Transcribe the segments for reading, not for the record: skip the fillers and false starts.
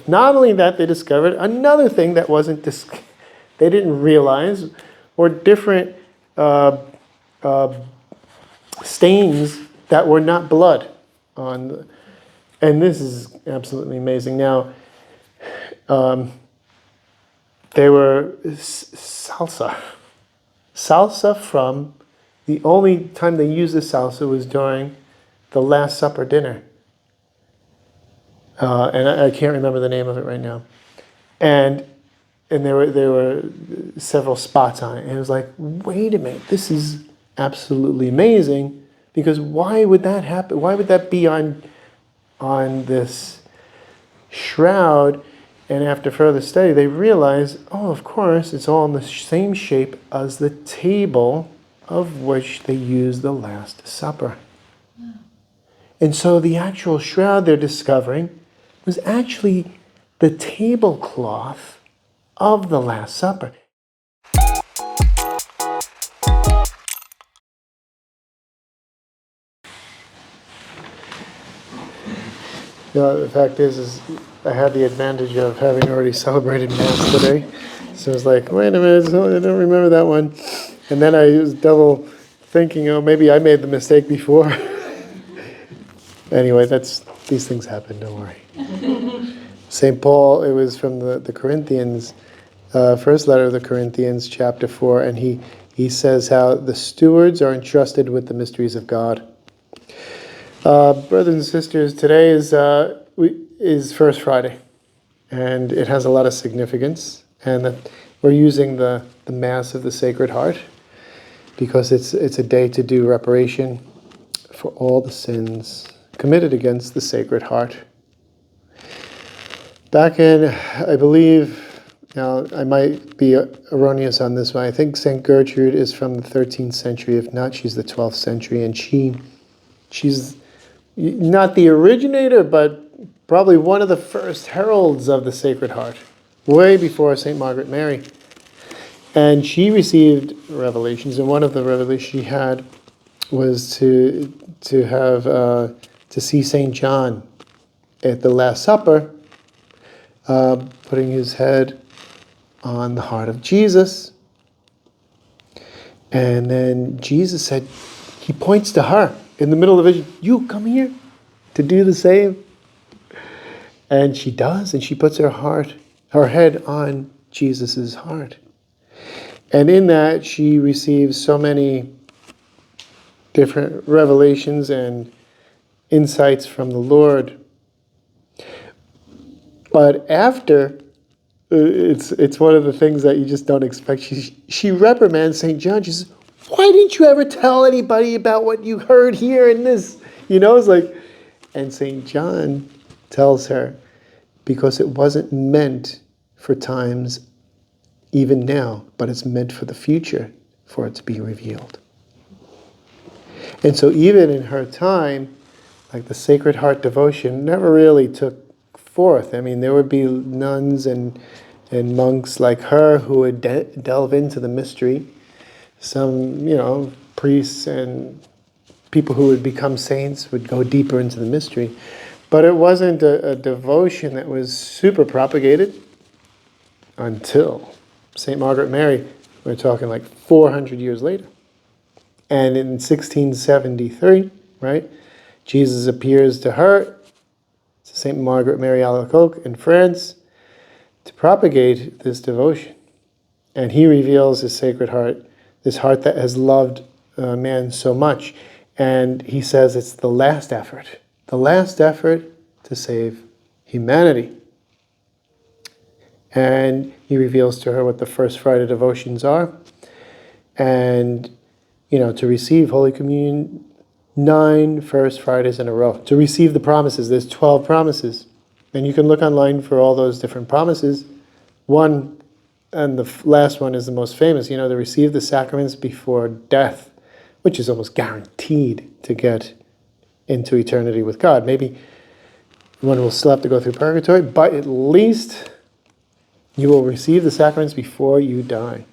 Not only that, they discovered another thing that they didn't realize, or different stains that were not blood on. And this is absolutely amazing. Now, they were salsa. Salsa from, the only time they used the salsa was during the Last Supper dinner. And I can't remember the name of it right now. And there were several spots on it. And it was like, wait a minute, this is absolutely amazing. Because why would that happen? Why would that be on this shroud? And after further study, they realized, oh, of course, it's all in the same shape as the table of which they used the Last Supper. Yeah. And so the actual shroud they're discovering was actually the tablecloth of the Last Supper. You know, the fact is I had the advantage of having already celebrated Mass today. So I was like, wait a minute, I don't remember that one. And then I was double thinking, oh, maybe I made the mistake before. Anyway, these things happen, don't worry. St. Paul, it was from the Corinthians, first letter of the Corinthians, chapter 4, and he says how the stewards are entrusted with the mysteries of God. Brothers and sisters, today is First Friday, and it has a lot of significance. And that we're using the Mass of the Sacred Heart because it's a day to do reparation for all the sins committed against the Sacred Heart. Back in, I believe, now I might be erroneous on this one, I think St. Gertrude is from the 13th century. If not, she's the 12th century, and she's not the originator, but probably one of the first heralds of the Sacred Heart, way before St. Margaret Mary. And she received revelations, and one of the revelations she had was to see St. John at the Last Supper, putting his head on the heart of Jesus. And then Jesus said, he points to her in the middle of the vision, you come here to do the same. And she does, and she puts her head on Jesus' heart. And in that, she receives so many different revelations and insights from the Lord. But after, it's one of the things that you just don't expect. She reprimands St. John. She says, why didn't you ever tell anybody about what you heard here in this? It's like, and St. John tells her, because it wasn't meant for times even now, but it's meant for the future for it to be revealed. And so even in her time, like the Sacred Heart devotion never really took forth. I mean, there would be nuns and monks like her who would delve into the mystery. Some, priests and people who would become saints would go deeper into the mystery. But it wasn't a devotion that was super propagated until St. Margaret Mary. We're talking like 400 years later. And in 1673, right, Jesus appears to her, to St. Margaret Mary Alacoque in France, to propagate this devotion. And he reveals his Sacred Heart, this heart that has loved man so much. And he says it's the last effort to save humanity. And he reveals to her what the First Friday devotions are. And, to receive Holy Communion 9 First Fridays in a row. To receive the promises. There's 12 promises. And you can look online for all those different promises. One, and the last one is the most famous, to receive the sacraments before death, which is almost guaranteed to get into eternity with God. Maybe one will still have to go through purgatory, but at least you will receive the sacraments before you die,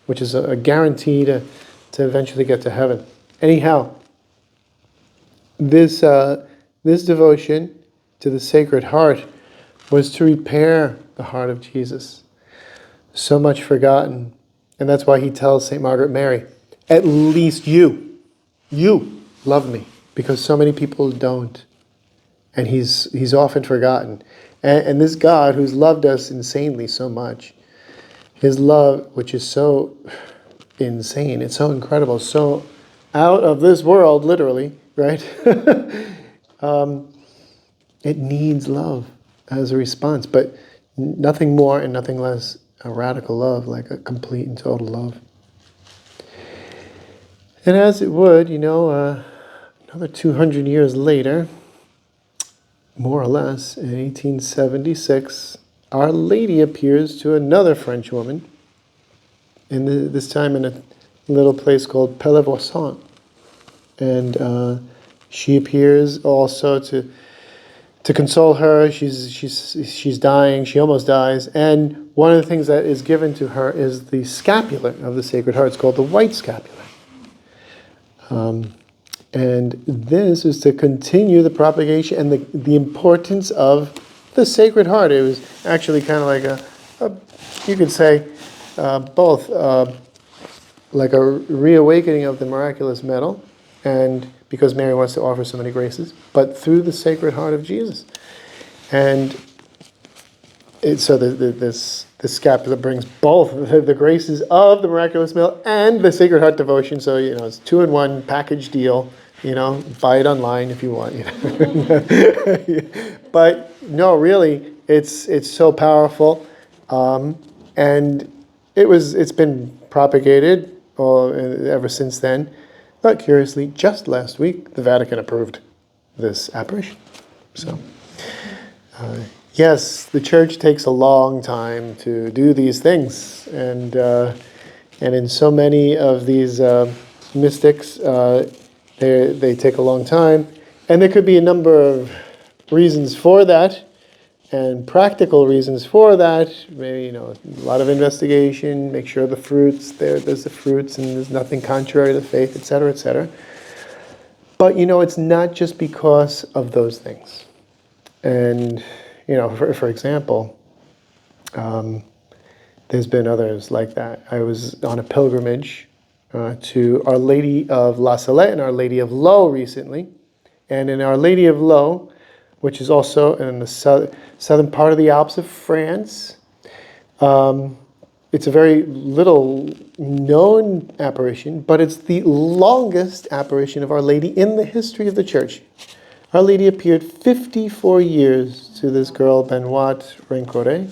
which is a guarantee to eventually get to heaven. Anyhow, this devotion to the Sacred Heart was to repair the heart of Jesus, so much forgotten. And that's why he tells St. Margaret Mary, at least you love me, because so many people don't. And he's often forgotten. And this God who's loved us insanely so much, his love, which is so insane, it's so incredible, so out of this world, literally, right? It needs love as a response, but nothing more and nothing less a radical love, like a complete and total love. And as it would, another 200 years later, more or less, in 1876, Our Lady appears to another French woman, this time in a little place called Pellevoisin. And she appears also to console her. She's dying. She almost dies. And one of the things that is given to her is the scapular of the Sacred Heart. It's called the white scapular. And this is to continue the propagation and the importance of the Sacred Heart. It was actually kind of like you could say, both like a reawakening of the miraculous medal, and because Mary wants to offer so many graces, but through the Sacred Heart of Jesus. And so this scapular brings both the graces of the miraculous medal and the Sacred Heart devotion. So, it's 2-in-1 package deal. Buy it online if you want. But no, really, it's so powerful, and it's been propagated ever since then. But curiously, just last week, the Vatican approved this apparition. So, yes, the Church takes a long time to do these things, and in so many of these mystics, they take a long time, and there could be a number of reasons for that, and practical reasons for that. Maybe a lot of investigation, make sure the fruits there's the fruits, and there's nothing contrary to the faith, etc., etc. But it's not just because of those things. And for example, there's been others like that. I was on a pilgrimage to Our Lady of La Salette and Our Lady of Lo recently. And in Our Lady of Lo, which is also in the southern part of the Alps of France, it's a very little known apparition, but it's the longest apparition of Our Lady in the history of the Church. Our Lady appeared 54 years to this girl, Benoit Rencoret,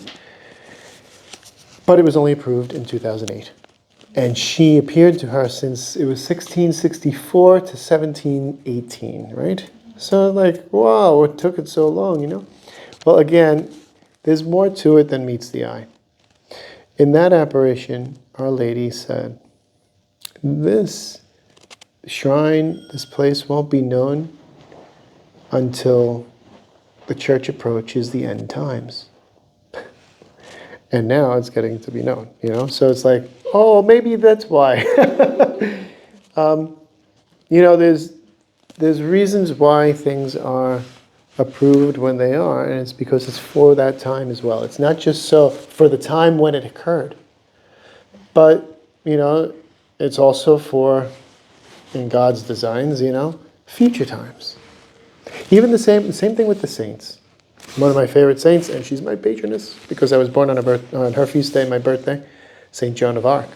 but it was only approved in 2008. And she appeared to her since it was 1664 to 1718, right? So wow, what took it so long, Well, again, there's more to it than meets the eye. In that apparition, Our Lady said, this shrine, this place won't be known until the Church approaches the end times. And now it's getting to be known, So it's like, oh, maybe that's why. There's reasons why things are approved when they are, and it's because it's for that time as well. It's not just so for the time when it occurred, but it's also for, in God's designs, future times. Even the same thing with the saints. One of my favorite saints, and she's my patroness because I was born on her feast day, my birthday, Saint Joan of Arc.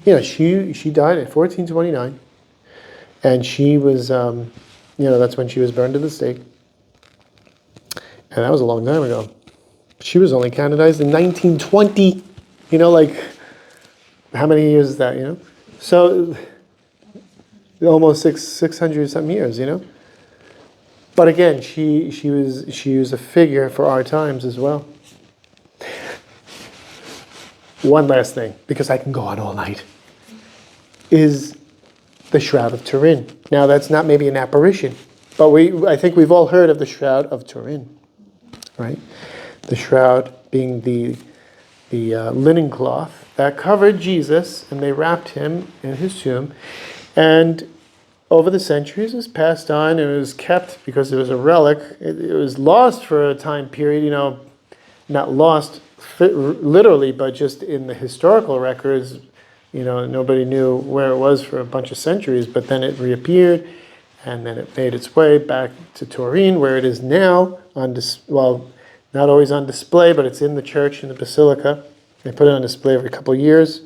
She died at 1429, and she was, that's when she was burned at the stake, and that was a long time ago. She was only canonized in 1920. How many years is that? So almost 600 something years. But again, she was a figure for our times as well. One last thing, because I can go on all night, is the Shroud of Turin. Now, that's not maybe an apparition, but I think we've all heard of the Shroud of Turin, right? The shroud being the linen cloth that covered Jesus, and they wrapped him in his tomb, and over the centuries, it was passed on, and it was kept because it was a relic. It was lost for a time period, not lost literally, but just in the historical records, nobody knew where it was for a bunch of centuries, but then it reappeared, and then it made its way back to Turin, where it is now not always on display, but it's in the church, in the basilica. They put it on display every couple of years.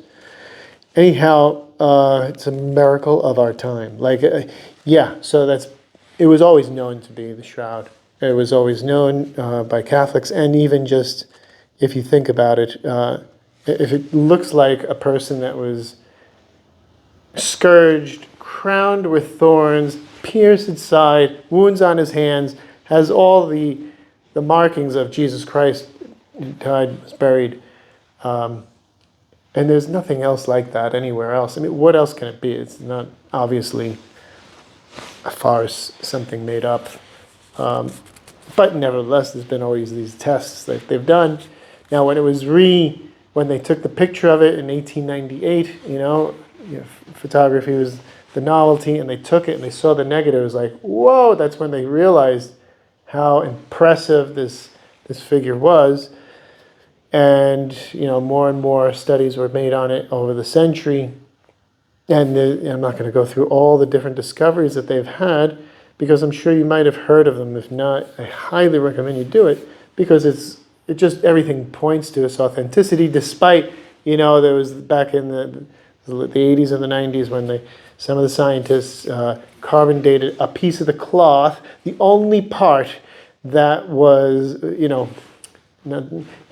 Anyhow, it's a miracle of our time. So it was always known to be the shroud. It was always known by Catholics, and even just, if you think about it, if it looks like a person that was scourged, crowned with thorns, pierced inside, wounds on his hands, has all the markings of Jesus Christ, died, was buried, and there's nothing else like that anywhere else. I mean, what else can it be? It's not obviously a farce, something made up. But nevertheless, there's been always these tests that they've done. Now, when they took the picture of it in 1898, photography was the novelty, and they took it and they saw the negative. It was like, whoa! That's when they realized how impressive this figure was. And more and more studies were made on it over the century. And I'm not going to go through all the different discoveries that they've had, because I'm sure you might have heard of them. If not, I highly recommend you do it, because it just everything points to its authenticity. Despite there was back in the 80s and the 90s when some of the scientists carbon dated a piece of the cloth, the only part that was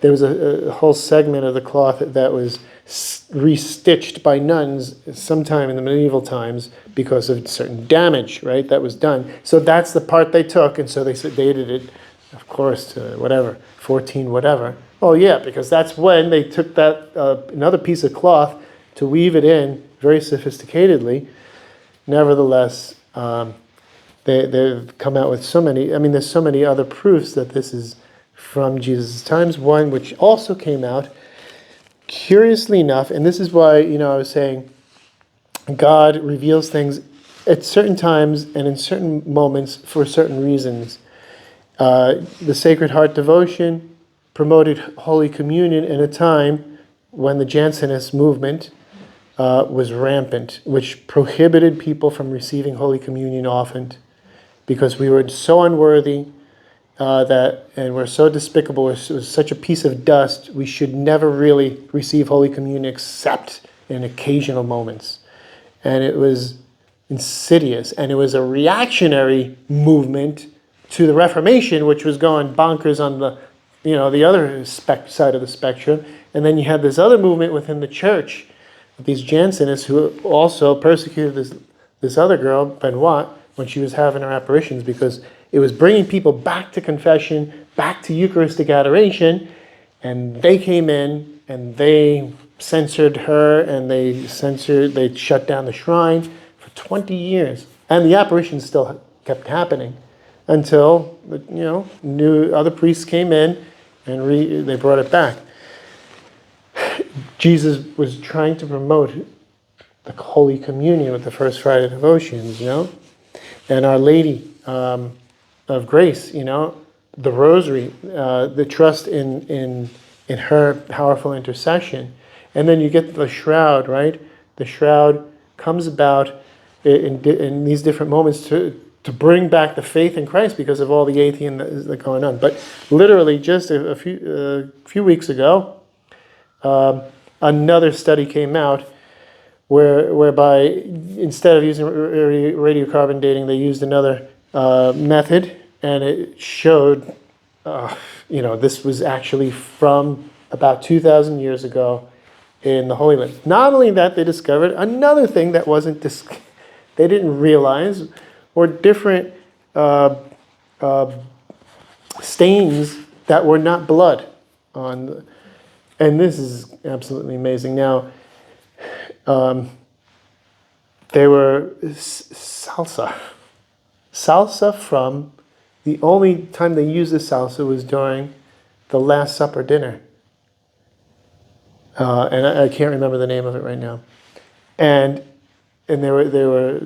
there was a whole segment of the cloth that was restitched by nuns sometime in the medieval times because of certain damage, right, that was done. So that's the part they took, and so they dated it, of course, to 14 whatever. Oh yeah, because that's when they took that another piece of cloth to weave it in very sophisticatedly. Nevertheless, they've come out with so many. I mean, there's so many other proofs that this is from Jesus' times. One which also came out, curiously enough, and this is why I was saying God reveals things at certain times and in certain moments for certain reasons. The Sacred Heart devotion promoted Holy Communion in a time when the Jansenist movement was rampant, which prohibited people from receiving Holy Communion often, because we were so unworthy and we're so despicable. It was such a piece of dust. We should never really receive Holy Communion except in occasional moments. And it was insidious, and it was a reactionary movement to the Reformation, which was going bonkers on the other side of the spectrum. And then you had this other movement within the church, these Jansenists, who also persecuted this other girl, Benoit, when she was having her apparitions, because it was bringing people back to confession, back to Eucharistic adoration, and they came in and they censored her, and they shut down the shrine for 20 years. And the apparitions still kept happening until new other priests came in and they brought it back. Jesus was trying to promote the Holy Communion with the First Friday devotions, and Our Lady of Grace, the Rosary, the trust in her powerful intercession. And then you get the shroud, right? The shroud comes about in these different moments to bring back the faith in Christ because of all the atheism that is going on. But literally just a few weeks ago, another study came out whereby instead of using radiocarbon dating, they used another method, and it showed, this was actually from about 2,000 years ago in the Holy Land. Not only that, they discovered another thing that they didn't realize, were different stains that were not blood on. And this is absolutely amazing. Now, they were salsa. Salsa from, the only time they used the salsa was during the Last Supper dinner. And I can't remember the name of it right now. And there were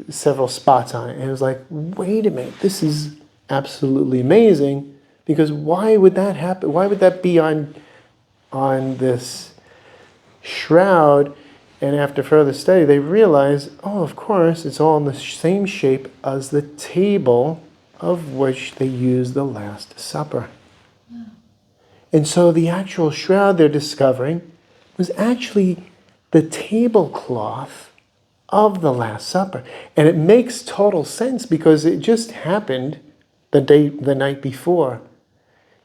several spots on it. And it was like, wait a minute, this is absolutely amazing. Because why would that happen? Why would that be on this shroud? And after further study, they realize, oh, of course, it's all in the same shape as the table of which they used the Last Supper. And so the actual shroud they're discovering was actually the tablecloth of the Last Supper. And it makes total sense because it just happened the night before.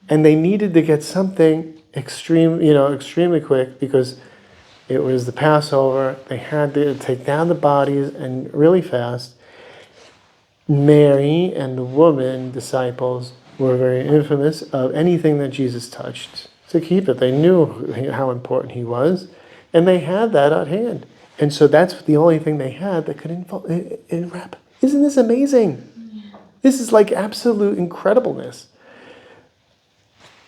And they needed to get something extremely quick because it was the Passover. They had to take down the bodies and really fast. Mary and the woman disciples were very infamous of anything that Jesus touched to keep it. They knew how important he was, and they had that at hand. And so that's the only thing they had that could enwrap. Isn't this amazing? This is like absolute incredibleness.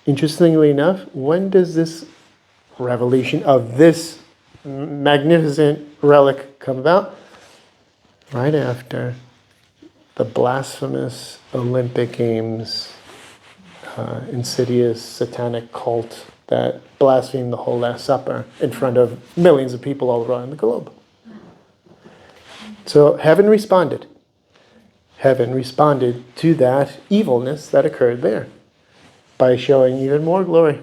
Interestingly enough, when does this revelation of this magnificent relic come about? Right after the blasphemous Olympic Games, insidious satanic cult that blasphemed the whole Last Supper in front of millions of people all around the globe. So heaven responded. Heaven responded to that evilness that occurred there by showing even more glory,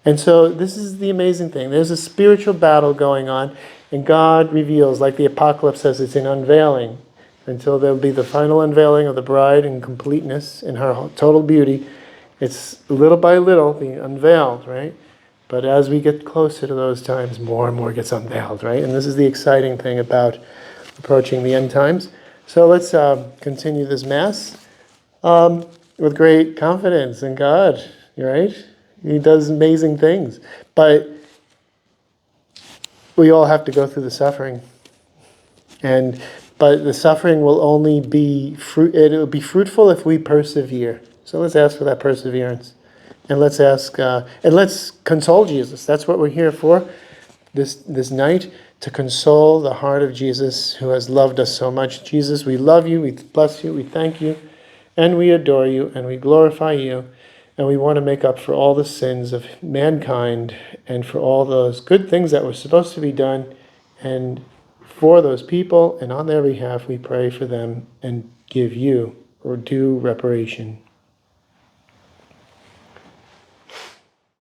And so this is the amazing thing. There's a spiritual battle going on, and God reveals, like the Apocalypse says, it's an unveiling. Until there'll be the final unveiling of the bride in completeness, in her total beauty. It's little by little being unveiled, right? But as we get closer to those times, more and more gets unveiled, right? And this is the exciting thing about approaching the end times. So let's continue this Mass with great confidence in God, right? He does amazing things. But we all have to go through the suffering. But the suffering will only be it will be fruitful if we persevere. So let's ask for that perseverance. And let's ask, and let's console Jesus. That's what we're here for this night, to console the heart of Jesus who has loved us so much. Jesus, we love you, we bless you, we thank you, and we adore you, and we glorify you. And we want to make up for all the sins of mankind and for all those good things that were supposed to be done. And for those people and on their behalf, we pray for them and give you or do reparation.